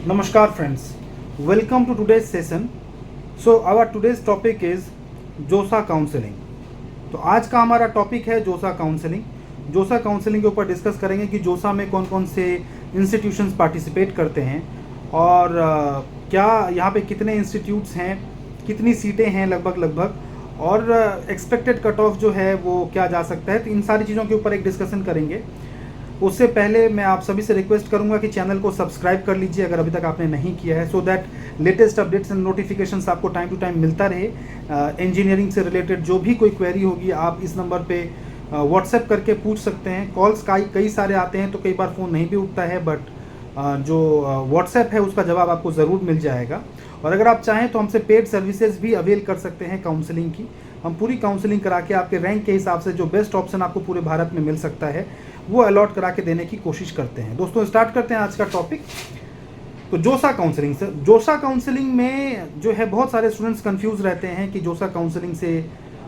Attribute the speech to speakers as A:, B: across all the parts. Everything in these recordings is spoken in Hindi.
A: Namaskar friends, welcome to today's session. So our today's topic is जोसा काउंसलिंग। तो आज का हमारा टॉपिक है जोसा काउंसलिंग। जोसा काउंसलिंग के ऊपर डिस्कस करेंगे कि जोसा में कौन कौन से इंस्टीट्यूशंस पार्टिसिपेट करते हैं और क्या यहाँ पे कितने इंस्टीट्यूट्स हैं, कितनी सीटें हैं लगभग और एक्सपेक्टेड कट ऑफ जो है वो क्या जा सकता है। तो इन सारी चीज़ों के ऊपर एक डिस्कशन करेंगे। उससे पहले मैं आप सभी से रिक्वेस्ट करूंगा कि चैनल को सब्सक्राइब कर लीजिए अगर अभी तक आपने नहीं किया है, so that latest updates and notifications आपको टाइम टू टाइम मिलता रहे। इंजीनियरिंग से रिलेटेड जो भी कोई क्वेरी होगी आप इस नंबर पे व्हाट्सएप करके पूछ सकते हैं। कॉल्स कई सारे आते हैं तो कई बार फ़ोन नहीं भी उठता है, बट जो व्हाट्सएप है उसका जवाब आपको ज़रूर मिल जाएगा। और अगर आप चाहें तो हमसे पेड सर्विसेज भी अवेल कर सकते हैं काउंसलिंग की। हम पूरी काउंसलिंग करा के आपके रैंक के हिसाब से जो बेस्ट ऑप्शन आपको पूरे भारत में मिल सकता है वो अलॉट करा के देने की कोशिश करते हैं। दोस्तों स्टार्ट करते हैं आज का टॉपिक। तो जोसा काउंसलिंग से, जोसा काउंसलिंग में जो है बहुत सारे स्टूडेंट्स कंफ्यूज रहते हैं कि जोसा काउंसलिंग से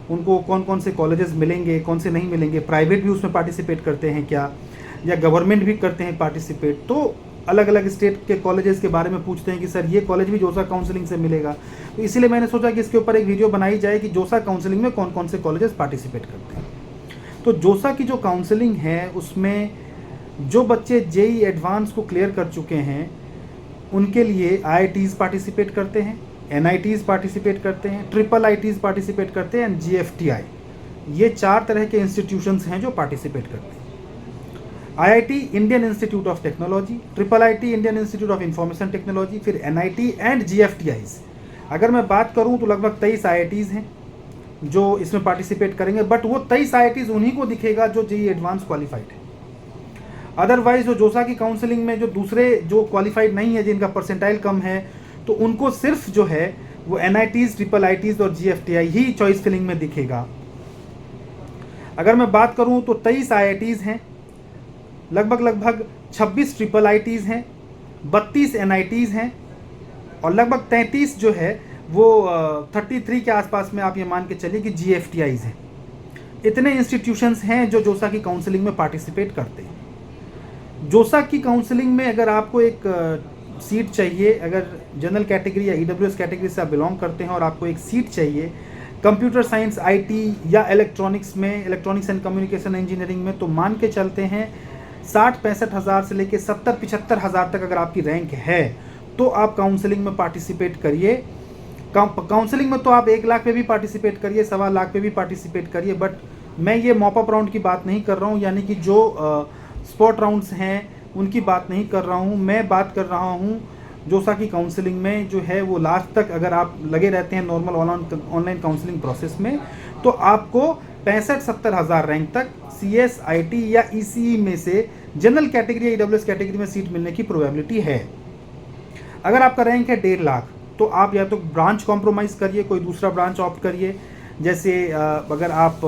A: उनको कौन कौन से कॉलेजेस मिलेंगे, कौन से नहीं मिलेंगे, प्राइवेट भी उसमें पार्टिसिपेट करते हैं क्या, या गवर्नमेंट भी करते हैं पार्टिसिपेट। तो अलग अलग स्टेट के कॉलेजेस के बारे में पूछते हैं कि सर ये कॉलेज भी जोसा काउंसलिंग से मिलेगा। तो इसीलिए मैंने सोचा कि इसके ऊपर एक वीडियो बनाई जाए कि जोसा काउंसलिंग में कौन कौन से कॉलेजेस पार्टिसिपेट करते हैं। तो जोसा की जो काउंसलिंग है उसमें जो बच्चे जेई एडवांस को क्लियर कर चुके हैं उनके लिए आईआईटीज़ पार्टिसिपेट करते हैं, एनआईटीज़ पार्टिसिपेट करते हैं, ट्रिपल आईटीज़ पार्टिसिपेट करते हैं एंड जीएफटीआई। ये 4 तरह के इंस्टीट्यूशंस हैं जो पार्टिसिपेट करते हैं। IIT Indian institute of technology, triple IT Indian institute of information technology, फिर एनआईटी एंड जीएफटीआईज। अगर मैं बात करूं तो लगभग 23 आईआईटीज़ हैं जो इसमें पार्टिसिपेट करेंगे, बट वो 23 आईआईटीज़ उन्हीं को दिखेगा जो जेई एडवांस क्वालिफाइड है। अदरवाइज जो जोसा की काउंसलिंग में जो दूसरे जो क्वालिफाइड नहीं है, जिनका परसेंटाइल कम है, तो उनको सिर्फ जो है वो एनआईटीज़, ट्रिपल आईटीज़ और जीएफटीआई ही चॉइस फिलिंग में दिखेगा। अगर मैं बात करूं तो 23 आईआईटीज़ हैं, लगभग 26 ट्रिपल आईटीज़ हैं, 32 एनआईटीज़ हैं और लगभग 33 जो है वो 33 के आसपास में आप ये मान के चलिए कि जीएफटीआईज हैं। इतने इंस्टीट्यूशंस हैं जो जोसा की काउंसलिंग में पार्टिसिपेट करते हैं। जोसा की काउंसलिंग में अगर आपको एक सीट चाहिए, अगर जनरल कैटेगरी या ईडब्ल्यूएस कैटेगरी से आप बिलोंग करते हैं और आपको एक सीट चाहिए कंप्यूटर साइंस, आईटी या इलेक्ट्रॉनिक्स में, इलेक्ट्रॉनिक्स एंड कम्युनिकेशन इंजीनियरिंग में, तो मान के चलते हैं 60-65 हज़ार से लेकर 70-75 हज़ार तक अगर आपकी रैंक है तो आप काउंसलिंग में पार्टिसिपेट करिए। काउंसलिंग में तो आप 1 लाख पे भी पार्टिसिपेट करिए, 1.25 लाख पे भी पार्टिसिपेट करिए, बट मैं ये मॉप अप राउंड की बात नहीं कर रहा हूँ, यानी कि जो स्पॉट राउंड्स हैं उनकी बात नहीं कर रहा हूँ। मैं बात कर रहा हूँ जोसा की काउंसलिंग में जो है वो लास्ट तक अगर आप लगे रहते हैं नॉर्मल ऑनलाइन काउंसलिंग प्रोसेस में, तो आपको 65-70 हज़ार रैंक तक सीएस, आईटी या ईसीई में से जनरल कैटेगरी या ईडब्ल्यूएस कैटेगरी में सीट मिलने की प्रोबेबिलिटी है। अगर आपका रैंक है 1.5 लाख तो आप या तो ब्रांच कॉम्प्रोमाइज़ करिए, कोई दूसरा ब्रांच ऑप्ट करिए। जैसे अगर आप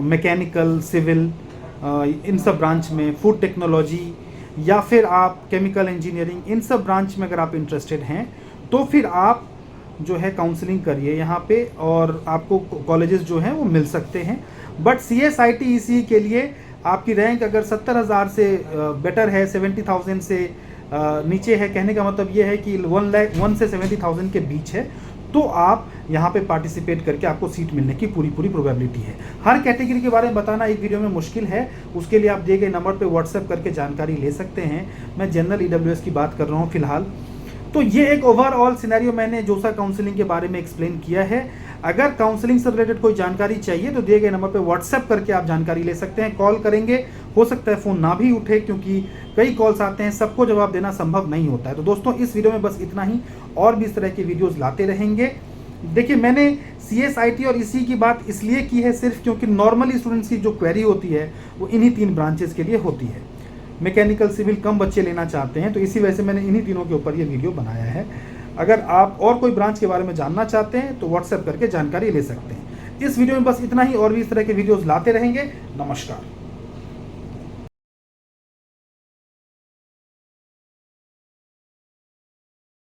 A: मैकेनिकल, सिविल, इन सब ब्रांच में, फूड टेक्नोलॉजी या फिर आप केमिकल इंजीनियरिंग, इन सब ब्रांच में अगर आप इंटरेस्टेड हैं तो फिर आप जो है काउंसलिंग करिए यहाँ पे और आपको कॉलेजेस जो हैं वो मिल सकते हैं। बट सीएस, आईटी, ईसीई के लिए आपकी रैंक अगर 70 हज़ार से बेटर है, 70,000 से नीचे है, कहने का मतलब ये है कि 1 से 70,000 के बीच है, तो आप यहाँ पे पार्टिसिपेट करके आपको सीट मिलने की पूरी प्रोबेबिलिटी है। हर कैटेगरी के बारे में बताना एक वीडियो में मुश्किल है, उसके लिए आप दिए गए नंबर पे व्हाट्सएप करके जानकारी ले सकते हैं। मैं जनरल ईडब्ल्यूएस की बात कर रहा हूँ फिलहाल। तो ये एक ओवरऑल सिनेरियो मैंने जोसा काउंसलिंग के बारे में एक्सप्लेन किया है। अगर काउंसलिंग से रिलेटेड कोई जानकारी चाहिए तो दिए गए नंबर पे व्हाट्सएप करके आप जानकारी ले सकते हैं। कॉल करेंगे, हो सकता है फ़ोन ना भी उठे क्योंकि कई कॉल्स आते हैं, सबको जवाब देना संभव नहीं होता है। तो दोस्तों इस वीडियो में बस इतना ही, और भी इस तरह की वीडियोज़ लाते रहेंगे। देखिए मैंने सीएस, आईटी और ईसीई की बात इसलिए की है सिर्फ क्योंकि नॉर्मली स्टूडेंट्स की जो क्वेरी होती है वो इन्हीं 3 ब्रांचेस के लिए होती है। मैकेनिकल, सिविल कम बच्चे लेना चाहते हैं, तो इसी वजह से मैंने इन्हीं तीनों के ऊपर ये वीडियो बनाया है। अगर आप और कोई ब्रांच के बारे में जानना चाहते हैं तो व्हाट्सएप करके जानकारी ले सकते हैं। इस वीडियो में बस इतना ही, और भी इस तरह के वीडियोस लाते रहेंगे। नमस्कार।